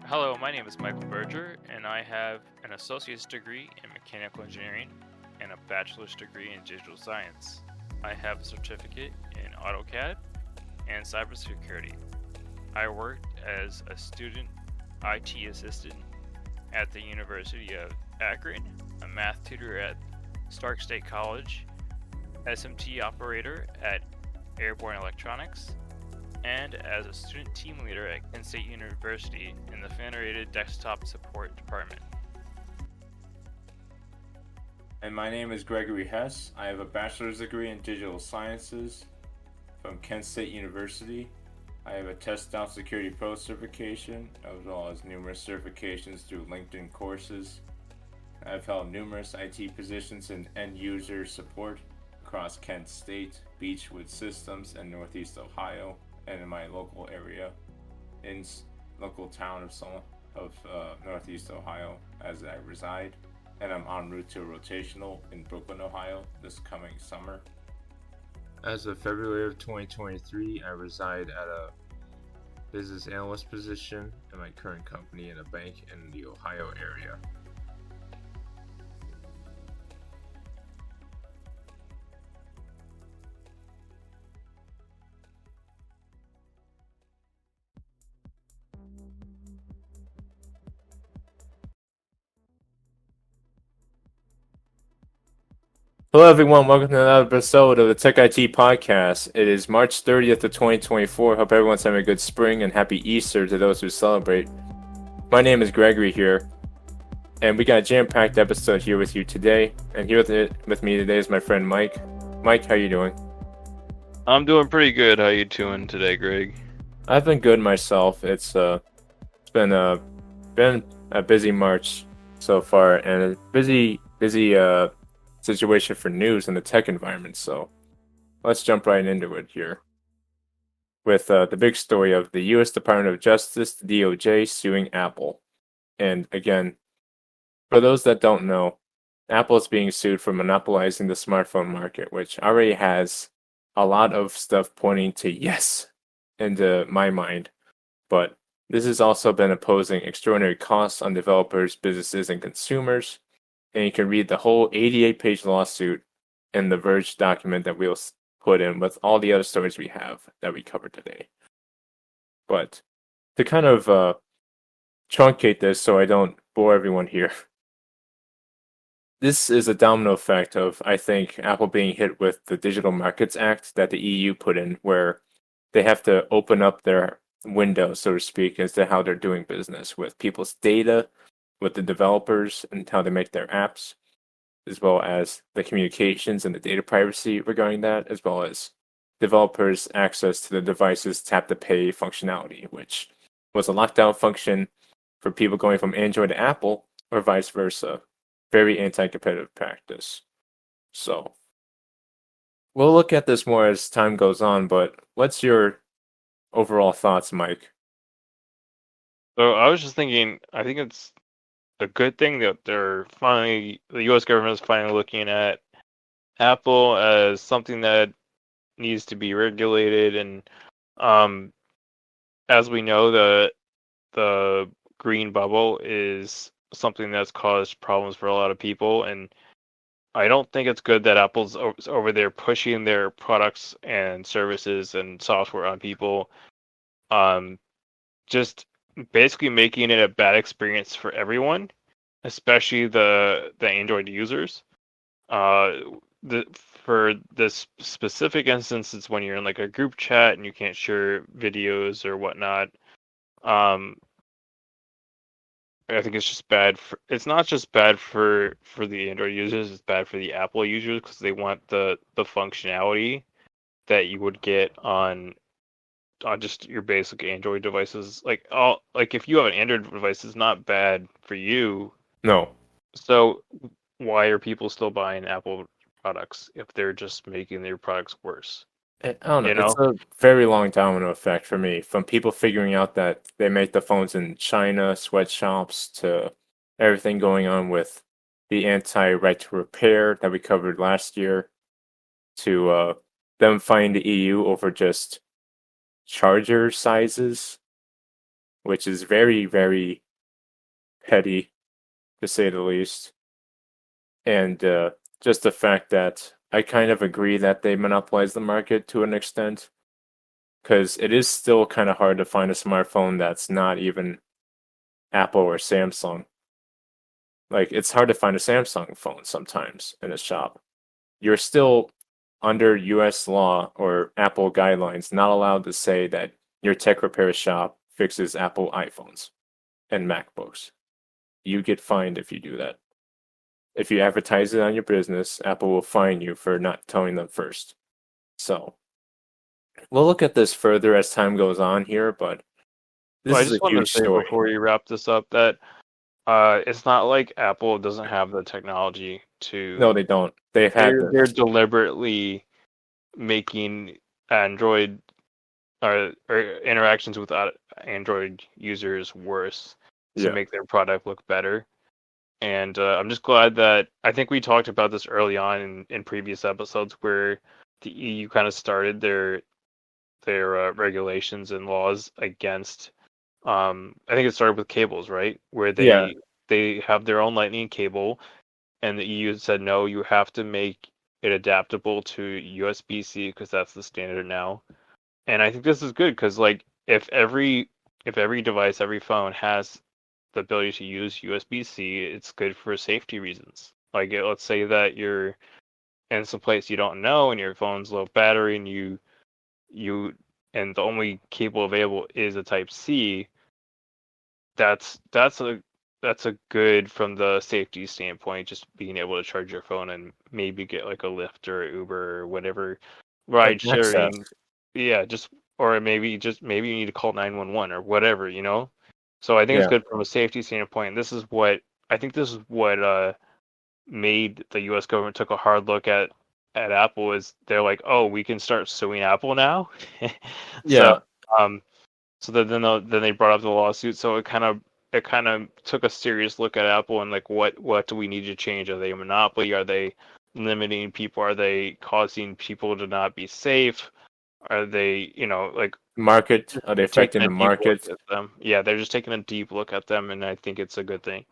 Hello, my name is Michael Berger, and I have an associate's degree in mechanical engineering and a bachelor's degree in digital science. I have a certificate in AutoCAD and cybersecurity. I worked as a student IT assistant at the University of Akron, a math tutor at Stark State College, SMT operator at Airborne Electronics, and as a student team leader at Kent State University in the Fan-Rated Desktop Support Department. And my name is Gregory Hess. I have a bachelor's degree in digital sciences from Kent State University. I have a Test-Out Security Pro certification, as well as numerous certifications through LinkedIn courses. I've held numerous IT positions in end-user support across Kent State, Beechwood Systems, and Northeast Ohio, and in my local area, in local town of Northeast Ohio, as I reside. And I'm en route to a rotational in Brooklyn, Ohio, this coming summer. As of February of 2023, I reside at a business analyst position in my current company in a bank in the Ohio area. Hello everyone, welcome to another episode of the TechIT podcast. It is March 30th of 2024. Hope everyone's having a good spring and happy Easter to those who celebrate. My name is Gregory here, and we got a jam-packed episode here with you today. And here with me today is my friend Mike. Mike, how you doing? I'm doing pretty good. How you doing today, Greg? I've been good myself. It's been a busy March so far, and a busy situation for news in the tech environment. So let's jump right into it here with the big story of the U.S. Department of Justice, the DOJ, suing Apple. And again, for those that don't know, Apple is being sued for monopolizing the smartphone market, which already has a lot of stuff pointing to yes into my mind. But this has also been imposing extraordinary costs on developers, businesses, and consumers. And you can read the whole 88-page lawsuit in the Verge document that we'll put in with all the other stories we have that we covered today. But to kind of truncate this so I don't bore everyone here, this is a domino effect of, I think, Apple being hit with the Digital Markets Act that the EU put in, where they have to open up their window, so to speak, as to how they're doing business with people's data, with the developers and how they make their apps, as well as the communications and the data privacy regarding that, as well as developers' access to the device's tap-to-pay functionality, which was a lockdown function for people going from Android to Apple, or vice versa. Very anti-competitive practice. So, we'll look at this more as time goes on, but what's your overall thoughts, Mike? So I was just thinking, I think it's a good thing that the U.S. government is finally looking at Apple as something that needs to be regulated. And as we know, the green bubble is something that's caused problems for a lot of people. And I don't think it's good that Apple's over there pushing their products and services and software on people. Just basically making it a bad experience for everyone, especially the Android users. For this specific instance, it's when you're in like a group chat and you can't share videos or whatnot. I think it's just bad it's not just bad for the Android users, it's bad for the Apple users because they want the functionality that you would get on just your basic Android devices. Like if you have an Android device, it's not bad for you. No. So why are people still buying Apple products if they're just making their products worse? I don't know. It's a very long domino effect for me, from people figuring out that they make the phones in China, sweatshops, to everything going on with the anti-right to repair that we covered last year, to them fighting the EU over just charger sizes which is very, very petty, to say the least. And just the fact that I kind of agree that they monopolize the market to an extent, because it is still kind of hard to find a smartphone that's not even Apple or Samsung. Like, it's hard to find a Samsung phone sometimes in a shop. You're still under US law or Apple guidelines not allowed to say that your tech repair shop fixes Apple iPhones and MacBooks. You get fined if you do that. If you advertise it on your business, Apple will fine you for not telling them first. So, we'll look at this further as time goes on here, but this Well, I is just a wanted to huge say story. before you wrap this up that it's not like Apple doesn't have the technology to. No, they don't. They've had They're this. deliberately making Android or interactions with Android users worse to Yeah. make their product look better. And I'm just glad that I think we talked about this early on in previous episodes where the EU kind of started their regulations and laws against. I think it started with cables, right? Where Yeah. they have their own Lightning cable, and the EU said no, you have to make it adaptable to USB-C because that's the standard now. And I think this is good because like if every device, every phone has the ability to use USB-C, it's good for safety reasons. Like let's say that you're in some place you don't know and your phone's low battery and you and the only cable available is a Type C. That's a good from the safety standpoint, just being able to charge your phone and maybe get like a Lyft or Uber or whatever Like ride access. sharing. Yeah, just or maybe you need to call 911 or whatever, you know? So I think it's Yeah. good from a safety standpoint. This is what I think this is what made the US government took a hard look at Apple is they're like, "Oh, we can start suing Apple now." So Yeah. um so then they brought up the lawsuit. So it kind of took a serious look at Apple and like what do we need to change? Are they a monopoly? Are they limiting people? Are they causing people to not be safe? Are they like Market. Are they taking affecting a the deep look market? at them? Yeah, they're just taking a deep look at them, and I think it's a good thing.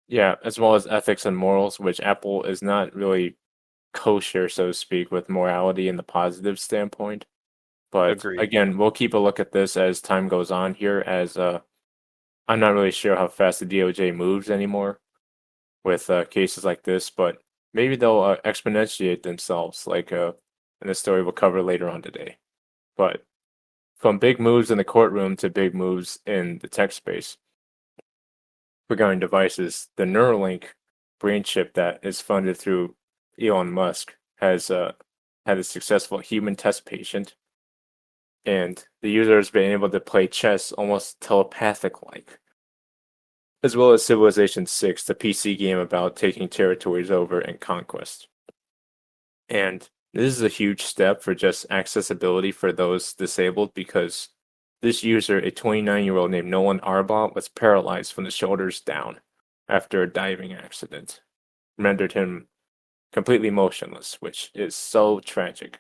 Yeah, as well as ethics and morals, which Apple is not really kosher, so to speak, with morality in the positive standpoint. But Agreed. again, we'll keep a look at this as time goes on here, as I'm not really sure how fast the DOJ moves anymore with cases like this, but maybe they'll exponentiate themselves, like in a story we'll cover later on today. But from big moves in the courtroom to big moves in the tech space regarding devices, the Neuralink brain chip that is funded through Elon Musk has had a successful human test patient, and the user has been able to play chess almost telepathic-like, as well as Civilization 6, the PC game about taking territories over and conquest. And this is a huge step for just accessibility for those disabled because this user, a 29-year-old named Nolan Arbaugh, was paralyzed from the shoulders down after a diving accident, rendered him completely motionless, which is so tragic.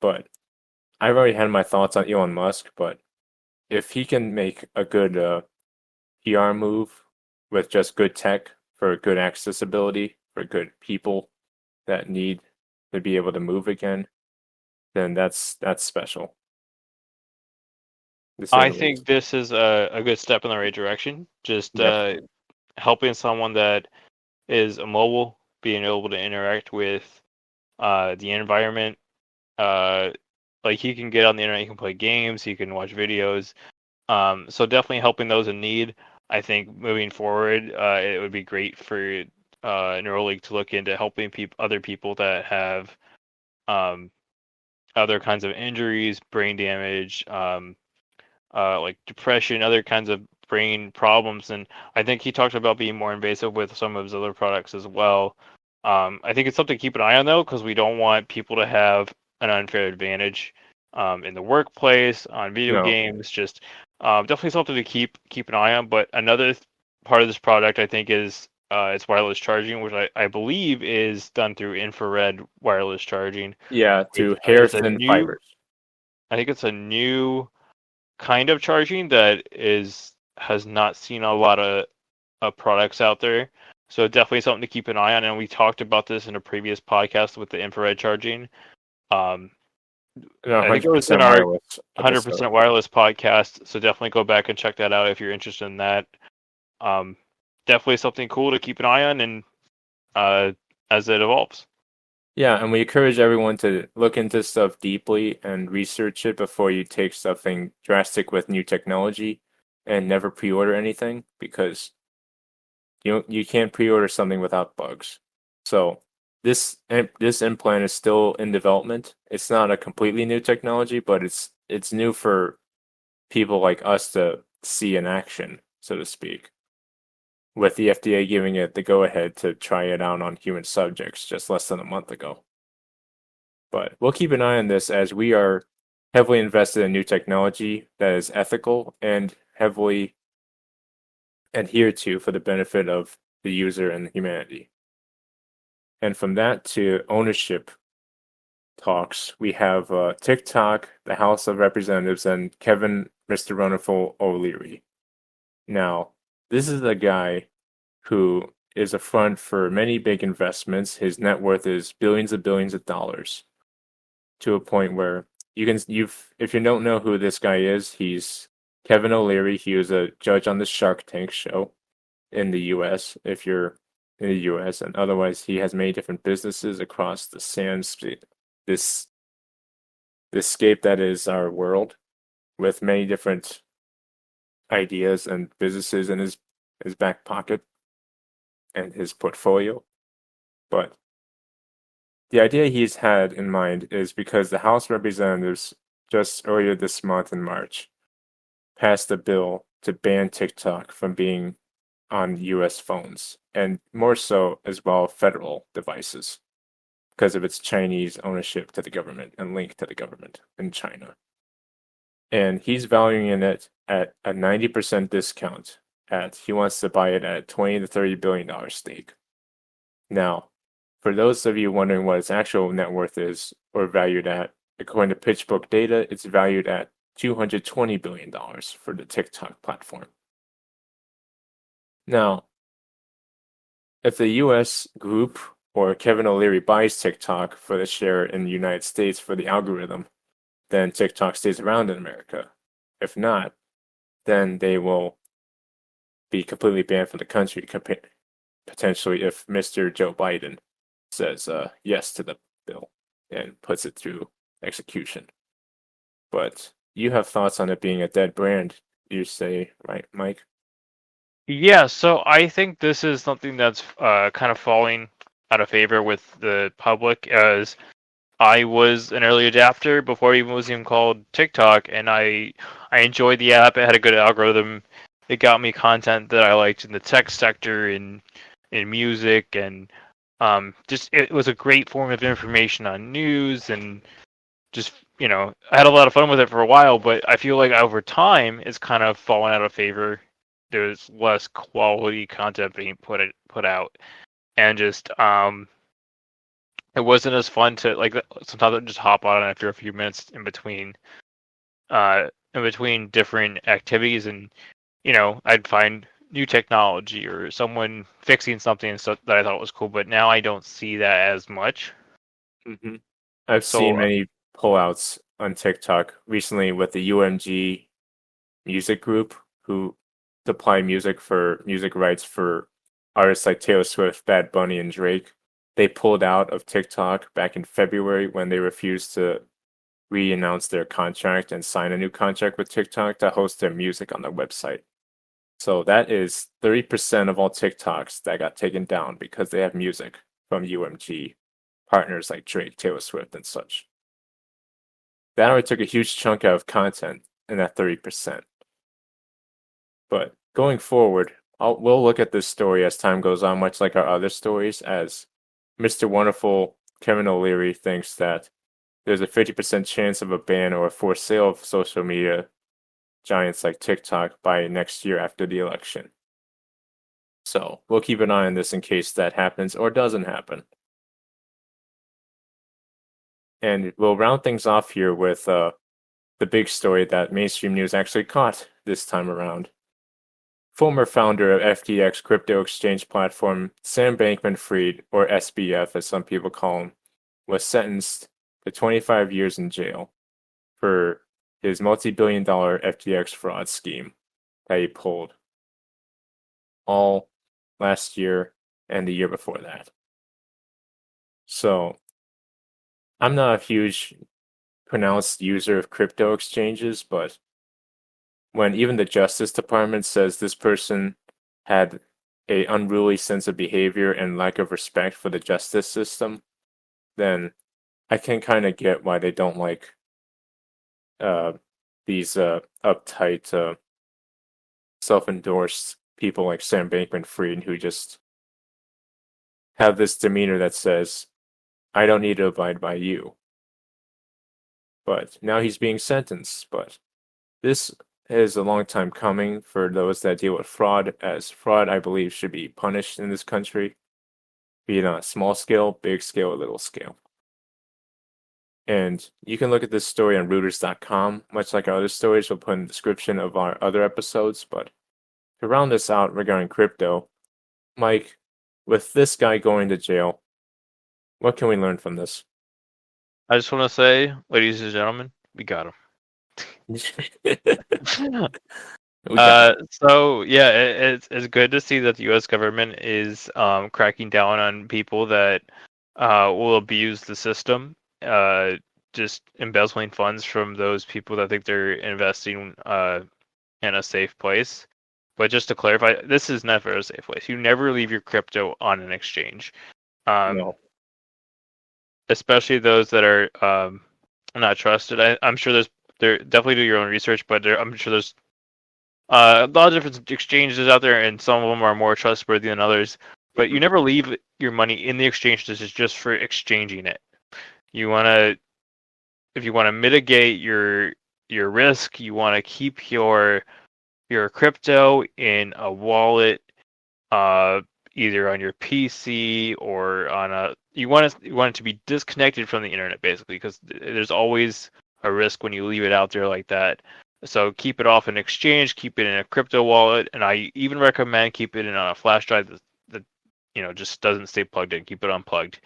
But I've already had my thoughts on Elon Musk, but if he can make a good PR move with just good tech for good accessibility for good people that need to be able to move again, then that's special. To say I the think least. this is a good step in the right direction. Just Yep. helping someone that is immobile, being able to interact with the environment. Uh, like he can get on the internet, he can play games, he can watch videos. So definitely helping those in need. I think moving forward, it would be great for Neuralink to look into helping other people that have um, other kinds of injuries, brain damage, like depression, other kinds of brain problems. And I think he talked about being more invasive with some of his other products as well. I think it's something to keep an eye on though, because we don't want people to have an unfair advantage in the workplace, on video No. games. Just definitely something to keep an eye on. But another part of this product, I think, is it's wireless charging, which I believe is done through infrared wireless charging, Yeah, which to hair is a thin new. fibers. I think it's a new kind of charging that is has not seen a lot of products out there. So definitely something to keep an eye on. And we talked about this in a previous podcast with the infrared charging. Um, No, I think it was in 100% our wireless episode. 100% wireless podcast. So definitely go back and check that out if you're interested in that. Um, definitely something cool to keep an eye on and as it evolves. Yeah, and we encourage everyone to look into stuff deeply and research it before you take something drastic with new technology, and never pre-order anything because you can't pre-order something without bugs. So this implant is still in development. It's not a completely new technology, but it's new for people like us to see in action, so to speak, with the FDA giving it the go-ahead to try it out on human subjects just less than a month ago. But we'll keep an eye on this as we are heavily invested in new technology that is ethical and heavily adhered to for the benefit of the user and humanity. And from that to ownership talks, we have TikTok, the House of Representatives, and Kevin Mr. Wonderful O'Leary. Now, this is a guy who is a front for many big investments. His net worth is billions of dollars, to a point where if you don't know who this guy is, he's Kevin O'Leary. He was a judge on the Shark Tank show in the US, if you're in the US, and otherwise he has many different businesses across the this this scape that is our world, with many different ideas and businesses in his back pocket and his portfolio. But the idea he's had in mind is because the House of Representatives just earlier this month in March passed a bill to ban TikTok from being on US phones, and more so as well federal devices, because of its Chinese ownership to the government and link to the government in China. And he's valuing it at a 90% discount. He wants to buy it at $20 to $30 billion stake. Now, for those of you wondering what its actual net worth is or valued at, according to PitchBook data, it's valued at $220 billion for the TikTok platform. Now, if the US group or Kevin O'Leary buys TikTok for the share in the United States for the algorithm, then TikTok stays around in America. If not, then they will be completely banned from the country, potentially, if Mr. Joe Biden says yes to the bill and puts it through execution. But you have thoughts on it being a dead brand, you say, right, Mike? Yeah, so I think this is something that's kind of falling out of favor with the public, as I was an early adapter before it was even called TikTok, and I enjoyed the app. It had a good algorithm. It got me content that I liked in the tech sector, in music, and just it was a great form of information on news, and just I had a lot of fun with it for a while. But I feel like over time it's kind of fallen out of favor. There's less quality content being put out, and just it wasn't as fun to like sometimes I'd just hop on after a few minutes in between different activities, and I'd find new technology or someone fixing something so that I thought was cool, but now I don't see that as much. Mm-hmm. I've So seen many pullouts on TikTok recently with the UMG music group who supply music rights for artists like Taylor Swift, Bad Bunny, and Drake. They pulled out of TikTok back in February when they refused to re-announce their contract and sign a new contract with TikTok to host their music on their website. So that is 30% of all TikToks that got taken down because they have music from UMG partners like Drake, Taylor Swift, and such. That already took a huge chunk out of content in that 30%. But going forward, we'll look at this story as time goes on, much like our other stories, as Mr. Wonderful Kevin O'Leary thinks that there's a 50% chance of a ban or a forced sale of social media giants like TikTok by next year after the election. So we'll keep an eye on this in case that happens or doesn't happen. And we'll round things off here with the big story that mainstream news actually caught this time around. former founder of FTX crypto exchange platform Sam Bankman-Fried, or SBF as some people call him, was sentenced to 25 years in jail for his multi-billion-dollar FTX fraud scheme that he pulled all last year and the year before that. So, I'm not a huge pronounced user of crypto exchanges, but when even the Justice Department says this person had a unruly sense of behavior and lack of respect for the justice system, then I can kind of get why they don't like these uptight, self-endorsed people like Sam Bankman-Fried who just have this demeanor that says, I don't need to abide by you. But now he's being sentenced. But this is a long time coming for those that deal with fraud, as fraud, I believe, should be punished in this country, be it on a small scale, big scale, or little scale. And you can look at this story on Reuters.com, much like our other stories we'll put in the description of our other episodes. But to round this out regarding crypto, Mike, with this guy going to jail, what can we learn from this? I just want to say, ladies and gentlemen, we got him. So yeah, it's good to see that the U.S. government is cracking down on people that will abuse the system, just embezzling funds from those people that think they're investing in a safe place. But just to clarify, this is never a safe place. You never leave your crypto on an exchange, No. especially those that are not trusted. I'm sure there definitely do your own research, but I'm sure there's a lot of different exchanges out there, and some of them are more trustworthy than others. But you never leave your money in the exchange. This is just for exchanging it. If you want to mitigate your risk, you want to keep your crypto in a wallet, either on your PC or on a. You want it to be disconnected from the internet, basically, because there's always a risk when you leave it out there like that. So keep it off an exchange, keep it in a crypto wallet, and I even recommend keep it in on a flash drive that just doesn't stay plugged in. Keep it unplugged.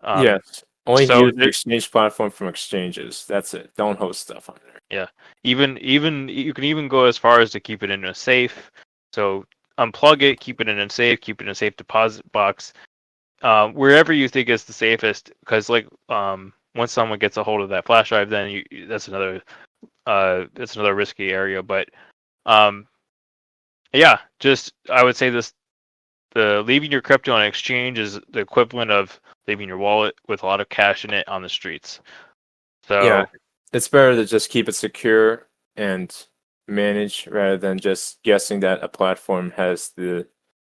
Yes. Only So use the exchange platform from exchanges. That's it. Don't host stuff on there. yeah, even you can even go as far as to keep it in a safe. So unplug it, keep it in a safe, keep it in a safe deposit box, wherever you think is the safest. Because once someone gets a hold of that flash drive, then that's another risky area. But yeah, just I would say the leaving your crypto on an exchange is the equivalent of leaving your wallet with a lot of cash in it on the streets. So yeah, it's better to just keep it secure and manage rather than just guessing that a platform has the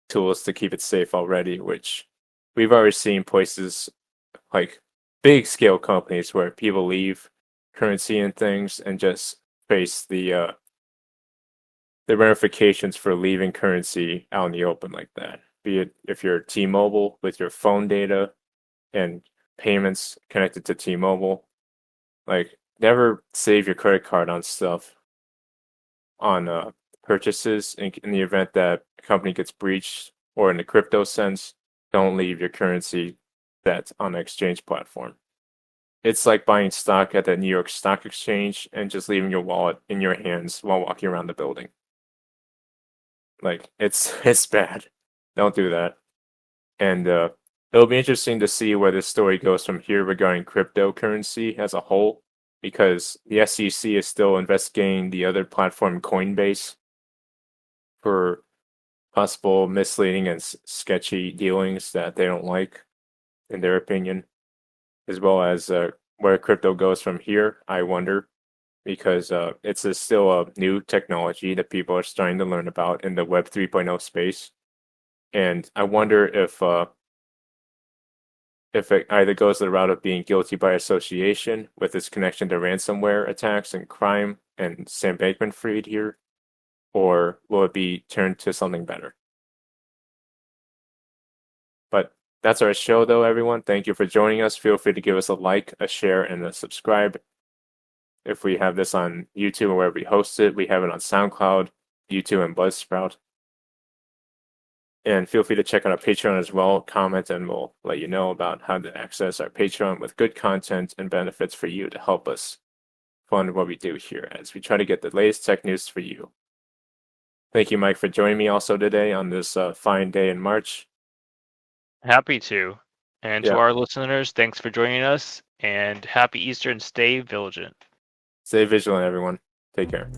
tools to keep it safe already, which we've already seen places like big scale companies where people leave currency and things and just face the ramifications for leaving currency out in the open like that. Be it if you're T-Mobile with your phone data and payments connected to T-Mobile, like never save your credit card on stuff on purchases in the event that a company gets breached, or in the crypto sense, don't leave your currency that's on an exchange platform. It's like buying stock at the New York Stock Exchange and just leaving your wallet in your hands while walking around the building. Like it's bad. Don't do that. And it'll be interesting to see where this story goes from here regarding cryptocurrency as a whole, because the SEC is still investigating the other platform, Coinbase, for possible misleading and sketchy dealings that they don't like, in their opinion, as well as where crypto goes from here. I wonder, because it's still a new technology that people are starting to learn about in the Web 3.0 space. And I wonder if it either goes the route of being guilty by association with its connection to ransomware attacks and crime and Sam Bankman-Fried here, or will it be turned to something better? But that's our show, though, everyone. Thank you for joining us. Feel free to give us a like, a share, and a subscribe. If we have this on YouTube or wherever we host it, we have it on SoundCloud, YouTube, and Buzzsprout. And feel free to check out our Patreon as well. Comment and we'll let you know about how to access our Patreon with good content and benefits for you to help us fund what we do here as we try to get the latest tech news for you. Thank you, Mike, for joining me also today on this fine day in March. Happy to. And to Yeah. our listeners, thanks for joining us, and happy Easter and stay vigilant. Stay vigilant, everyone. Take care.